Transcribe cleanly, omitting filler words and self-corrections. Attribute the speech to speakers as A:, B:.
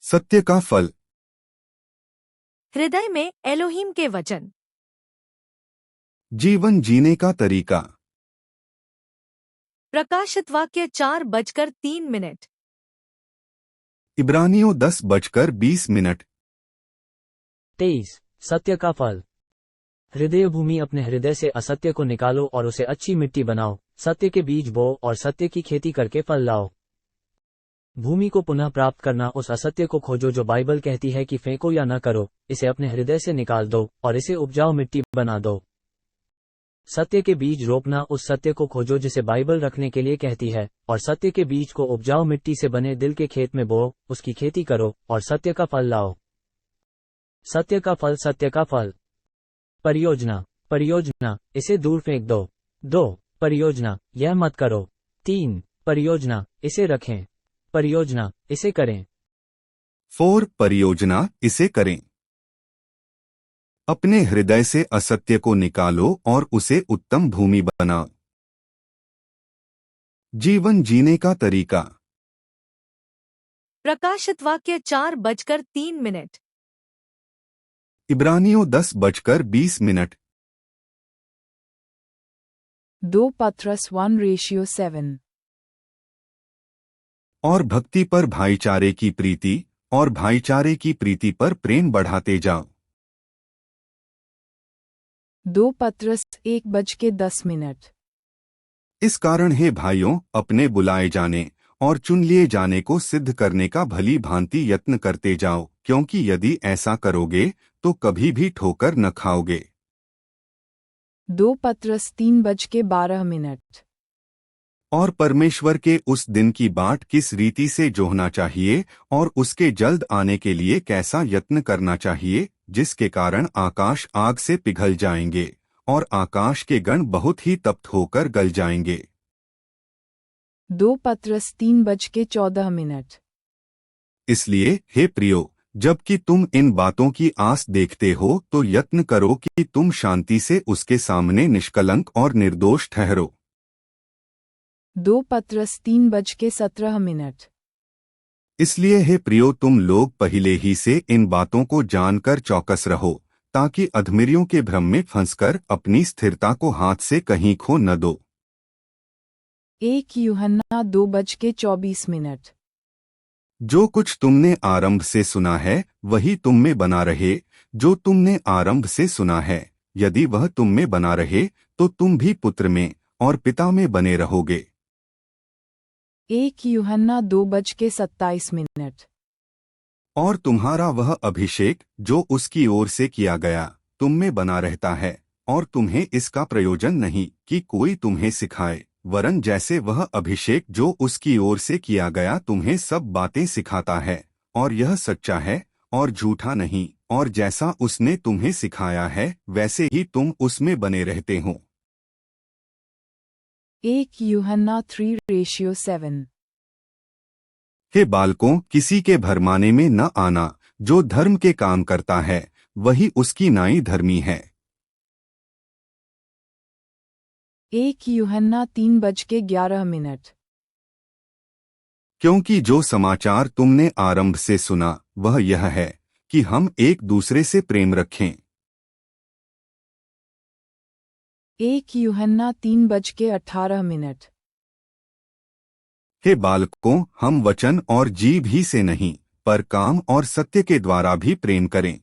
A: सत्य का फल।
B: हृदय में एलोहीम के वचन।
A: जीवन जीने का तरीका।
B: प्रकाशित वाक्य 4:03।
A: इब्रानियों 10:20।
C: 23। सत्य का फल। हृदय भूमि, अपने हृदय से असत्य को निकालो और उसे अच्छी मिट्टी बनाओ, सत्य के बीज बो और सत्य की खेती करके फल लाओ। भूमि को पुनः प्राप्त करना, उस असत्य को खोजो जो बाइबल कहती है कि फेंको या न करो, इसे अपने हृदय से निकाल दो और इसे उपजाऊ मिट्टी बना दो। सत्य के बीज रोपना, उस सत्य को खोजो जिसे बाइबल रखने के लिए कहती है, और सत्य के बीज को उपजाऊ मिट्टी से बने दिल के खेत में बो, उसकी खेती करो और सत्य का फल लाओ। सत्य का फल। सत्य का फल। परियोजना। परियोजना, इसे दूर फेंक दो। 2 परियोजना, यह मत करो। 3 परियोजना, इसे रखें। परियोजना, इसे करें।
A: 4 परियोजना, इसे करें। अपने हृदय से असत्य को निकालो और उसे उत्तम भूमि बनाओ। जीवन जीने का तरीका।
B: प्रकाशित वाक्य 4:03।
A: इब्रानियों 10:20।
D: 2 Patras 1:7।
A: और भक्ति पर भाईचारे की प्रीति, और भाईचारे की प्रीति पर प्रेम बढ़ाते जाओ।
D: 2 Patras 1:10।
A: इस कारण हे भाइयों, अपने बुलाए जाने और चुन लिए जाने को सिद्ध करने का भली भांति यत्न करते जाओ, क्योंकि यदि ऐसा करोगे तो कभी भी ठोकर न खाओगे।
D: 2 Patras 3:12।
A: और परमेश्वर के उस दिन की बाट किस रीति से जोहना चाहिए और उसके जल्द आने के लिए कैसा यत्न करना चाहिए, जिसके कारण आकाश आग से पिघल जाएंगे और आकाश के गण बहुत ही तप्त होकर गल जाएंगे।
D: 2 Patras 3:14।
A: इसलिए हे प्रियो, जबकि तुम इन बातों की आस देखते हो तो यत्न करो कि तुम शांति से उसके सामने निष्कलंक और निर्दोष ठहरो।
D: 2 Patras 3:17।
A: इसलिए हे प्रियो, तुम लोग पहले ही से इन बातों को जानकर चौकस रहो, ताकि अधमरियों के भ्रम में फंसकर अपनी स्थिरता को हाथ से कहीं खो न दो।
D: 1 यूहन्ना 2:24।
A: जो कुछ तुमने आरंभ से सुना है वही तुम में बना रहे, जो तुमने आरंभ से सुना है, यदि वह तुम में बना रहे तो तुम भी पुत्र में और पिता में बने रहोगे।
D: 1 यूहन्ना 2:27।
A: और तुम्हारा वह अभिषेक जो उसकी ओर से किया गया तुम में बना रहता है, और तुम्हें इसका प्रयोजन नहीं कि कोई तुम्हें सिखाए, वरन जैसे वह अभिषेक जो उसकी ओर से किया गया तुम्हें सब बातें सिखाता है, और यह सच्चा है और झूठा नहीं, और जैसा उसने तुम्हें सिखाया है वैसे ही तुम उसमें बने रहते हो।
D: 1 यूहन्ना 3:7।
A: हे बालकों, किसी के भरमाने में न आना, जो धर्म के काम करता है वही उसकी नाई धर्मी है।
D: 1 यूहन्ना 3:11।
A: क्योंकि जो समाचार तुमने आरंभ से सुना वह यह है कि हम एक दूसरे से प्रेम रखें।
D: 1 यूहन्ना 3:18।
A: हे बालकों, हम वचन और जीभ ही से नहीं पर काम और सत्य के द्वारा भी प्रेम करें।